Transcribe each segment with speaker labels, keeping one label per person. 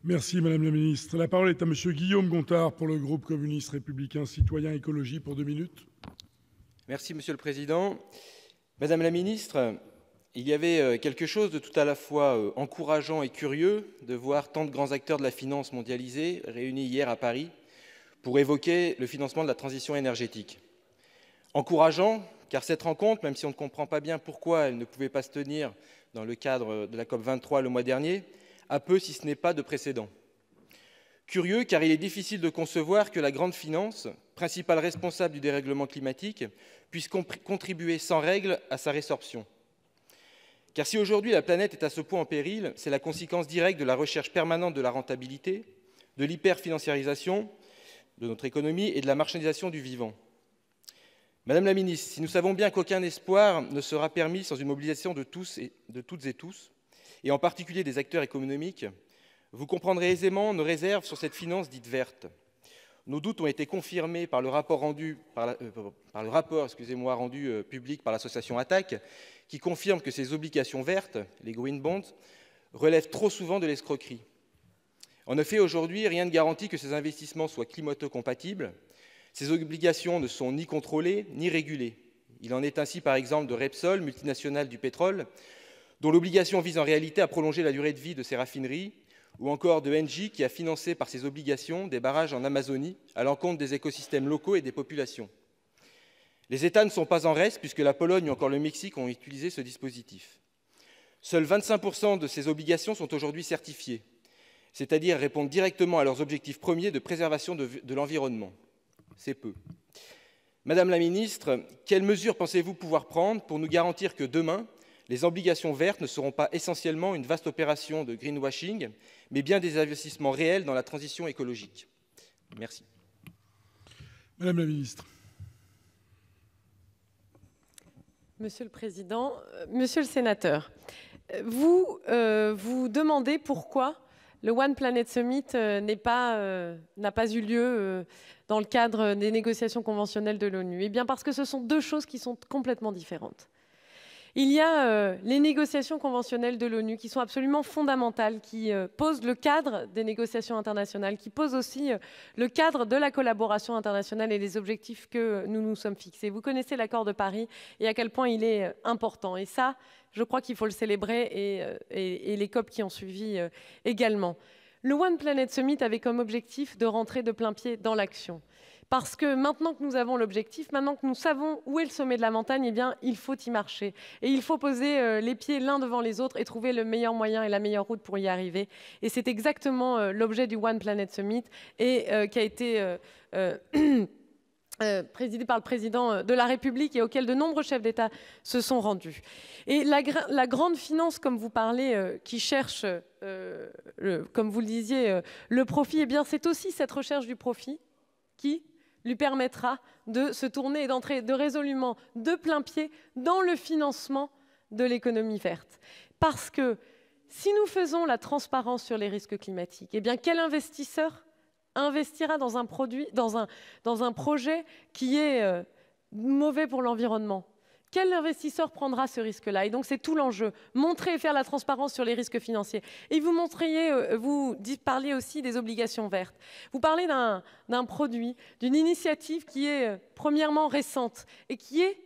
Speaker 1: Merci Madame la Ministre. La parole est à Monsieur Guillaume Gontard pour le groupe communiste républicain citoyen écologie pour 2 minutes.
Speaker 2: Merci Monsieur le Président. Madame la Ministre, il y avait quelque chose de tout à la fois encourageant et curieux de voir tant de grands acteurs de la finance mondialisée réunis hier à Paris pour évoquer le financement de la transition énergétique. Encourageant, car cette rencontre, même si on ne comprend pas bien pourquoi elle ne pouvait pas se tenir dans le cadre de la COP23 le mois dernier, a peu, si ce n'est pas de précédent. Curieux, car il est difficile de concevoir que la grande finance, principale responsable du dérèglement climatique, puisse contribuer sans règle à sa résorption. Car si aujourd'hui la planète est à ce point en péril, c'est la conséquence directe de la recherche permanente de la rentabilité, de l'hyperfinanciarisation de notre économie et de la marchandisation du vivant. Madame la Ministre, si nous savons bien qu'aucun espoir ne sera permis sans une mobilisation de toutes et tous, et en particulier des acteurs économiques, vous comprendrez aisément nos réserves sur cette finance dite verte. Nos doutes ont été confirmés par le rapport rendu public par l'association Attac, qui confirme que ces obligations vertes, les green bonds, relèvent trop souvent de l'escroquerie. En effet, aujourd'hui, rien ne garantit que ces investissements soient climato-compatibles. Ces obligations ne sont ni contrôlées ni régulées. Il en est ainsi, par exemple, de Repsol, multinationale du pétrole, dont l'obligation vise en réalité à prolonger la durée de vie de ses raffineries, ou encore de Engie, qui a financé par ses obligations des barrages en Amazonie à l'encontre des écosystèmes locaux et des populations. Les États ne sont pas en reste, puisque la Pologne ou encore le Mexique ont utilisé ce dispositif. Seuls 25% de ces obligations sont aujourd'hui certifiées, c'est-à-dire répondent directement à leurs objectifs premiers de préservation de l'environnement. C'est peu. Madame la Ministre, quelles mesures pensez-vous pouvoir prendre pour nous garantir que demain, les obligations vertes ne seront pas essentiellement une vaste opération de greenwashing, mais bien des investissements réels dans la transition écologique? Merci.
Speaker 1: Madame la Ministre.
Speaker 3: Monsieur le Président, Monsieur le Sénateur, vous vous demandez pourquoi le One Planet Summit n'a pas eu lieu dans le cadre des négociations conventionnelles de l'ONU. Eh bien parce que ce sont deux choses qui sont complètement différentes. Il y a les négociations conventionnelles de l'ONU qui sont absolument fondamentales, qui posent le cadre des négociations internationales, qui posent aussi le cadre de la collaboration internationale et les objectifs que nous nous sommes fixés. Vous connaissez l'accord de Paris et à quel point il est important. Et ça, je crois qu'il faut le célébrer et les COP qui ont suivi également. Le One Planet Summit avait comme objectif de rentrer de plein pied dans l'action. Parce que maintenant que nous avons l'objectif, maintenant que nous savons où est le sommet de la montagne, eh bien, il faut y marcher. Et il faut poser les pieds l'un devant les autres et trouver le meilleur moyen et la meilleure route pour y arriver. Et c'est exactement l'objet du One Planet Summit et qui a été présidé par le président de la République et auquel de nombreux chefs d'État se sont rendus. Et la grande finance, comme vous parlez, qui cherche, comme vous le disiez, le profit, eh bien, c'est aussi cette recherche du profit qui lui permettra de se tourner et d'entrer résolument de plein pied dans le financement de l'économie verte. Parce que si nous faisons la transparence sur les risques climatiques, eh bien quel investisseur investira dans un projet qui est mauvais pour l'environnement? Quel investisseur prendra ce risque-là? Et donc, c'est tout l'enjeu. Montrer et faire la transparence sur les risques financiers. Et vous parliez aussi des obligations vertes. Vous parlez d'un produit, d'une initiative qui est premièrement récente et qui est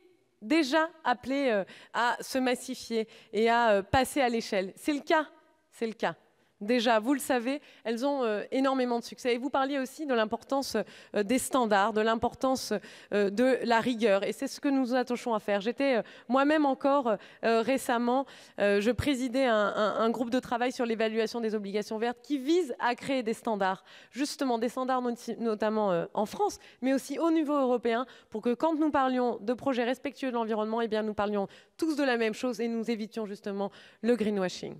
Speaker 3: déjà appelée à se massifier et à passer à l'échelle. C'est le cas. C'est le cas. Déjà, vous le savez, elles ont énormément de succès. Et vous parliez aussi de l'importance des standards, de l'importance de la rigueur. Et c'est ce que nous nous attachons à faire. J'étais moi-même encore récemment, je présidais un groupe de travail sur l'évaluation des obligations vertes qui vise à créer des standards, justement des standards notamment en France, mais aussi au niveau européen, pour que quand nous parlions de projets respectueux de l'environnement, eh bien, nous parlions tous de la même chose et nous évitions justement le greenwashing.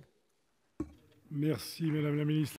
Speaker 1: Merci Madame la Ministre.